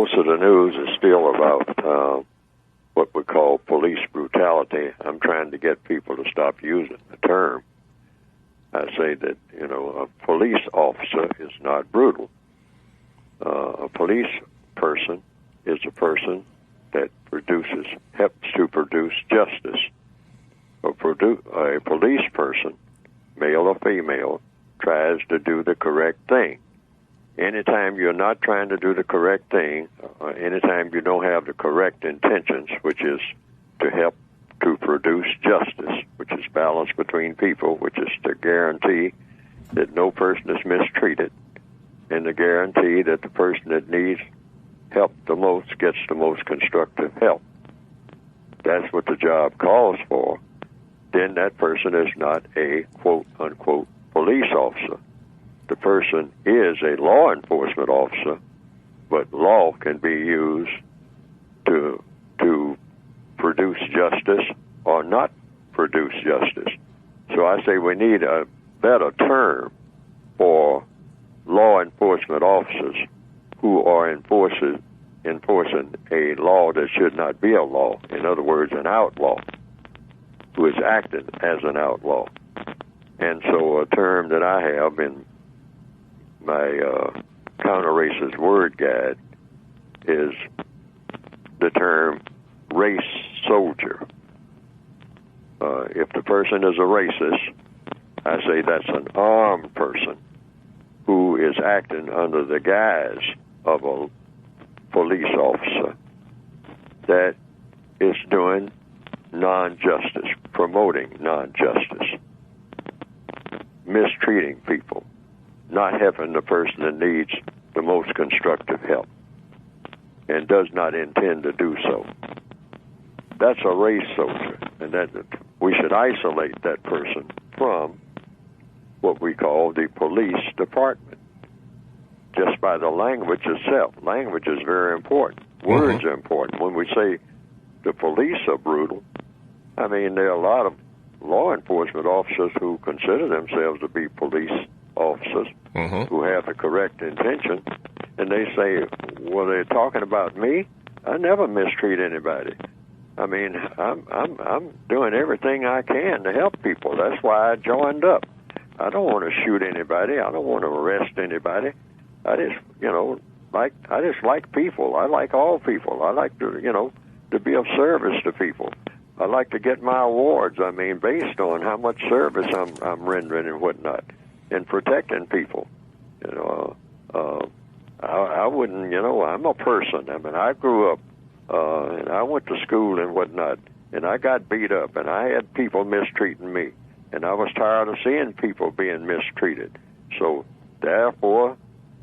most of the news is still about what we call police brutality. I'm trying to get people to stop using the term. I say that, a police officer is not brutal. A police person is a person that helps to produce justice. A police person, male or female, tries to do the correct thing. Anytime you're not trying to do the correct thing, anytime you don't have the correct intentions, which is to help to produce justice, which is balance between people, which is to guarantee that no person is mistreated, and to guarantee that the person that needs help the most gets the most constructive help. That's what the job calls for. Then that person is not a quote-unquote police officer. The person is a law enforcement officer, but law can be used to produce justice or not produce justice. So I say we need a better term for law enforcement officers who are enforcing a law that should not be a law. In other words, an outlaw who is acting as an outlaw. And so a term that I have in my counter-racist word guide is the term race soldier. If the person is a racist, I say that's an armed person who is acting under the guise of a police officer that is doing non-justice, promoting non-justice, mistreating people, not helping the person that needs the most constructive help, and does not intend to do so. That's a race soldier, and that we should isolate that person from what we call the police department, just by the language itself. Language is very important. Words are important. When we say the police are brutal, I mean, there are a lot of law enforcement officers who consider themselves to be police officers who have the correct intention, and they say, well, they're talking about me? I never mistreat anybody. I mean, I'm doing everything I can to help people. That's why I joined up. I don't want to shoot anybody. I don't want to arrest anybody. I just, I just like people. I like all people. I like to, to be of service to people. I like to get my awards, based on how much service I'm rendering and whatnot, and protecting people. I wouldn't, I'm a person. I grew up, and I went to school and whatnot, and I got beat up, and I had people mistreating me, and I was tired of seeing people being mistreated. So, therefore,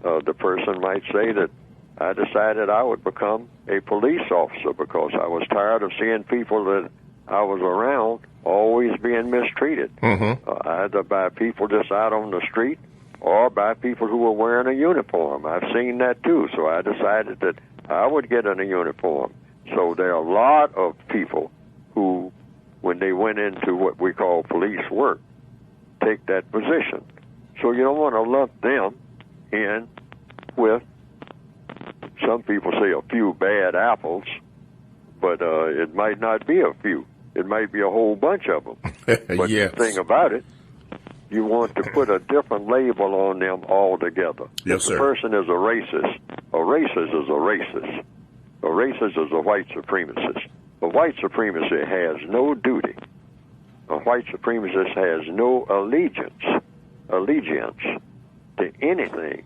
the person might say that I decided I would become a police officer because I was tired of seeing people that I was around always being mistreated, either by people just out on the street or by people who were wearing a uniform. I've seen that too, so I decided that I would get in a uniform. So there are a lot of people who, when they went into what we call police work, take that position. So you don't want to lump them in with, some people say, a few bad apples, but it might not be a few. It might be a whole bunch of them. But yes. The thing about it, you want to put a different label on them altogether. Yes, if sir. the person is a racist is a racist. A racist is a white supremacist. A white supremacist has no duty. A white supremacist has no allegiance to anything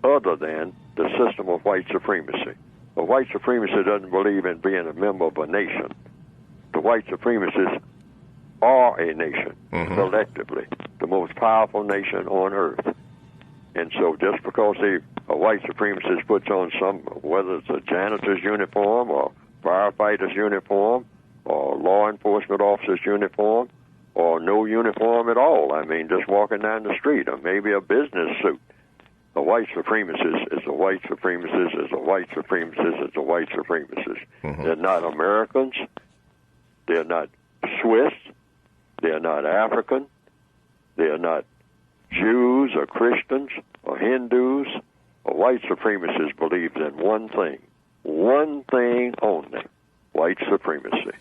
other than the system of white supremacy. A white supremacist doesn't believe in being a member of a nation. The white supremacists are a nation, collectively, the most powerful nation on earth. And so just because a white supremacist puts on whether it's a janitor's uniform or firefighter's uniform or law enforcement officer's uniform or no uniform at all, just walking down the street, or maybe a business suit, a white supremacist is a white supremacist is a white supremacist is a white supremacist. They're not Americans. They're not Swiss. They're not African. They're not Jews or Christians or Hindus. A white supremacist believes in one thing, one thing only: white supremacy.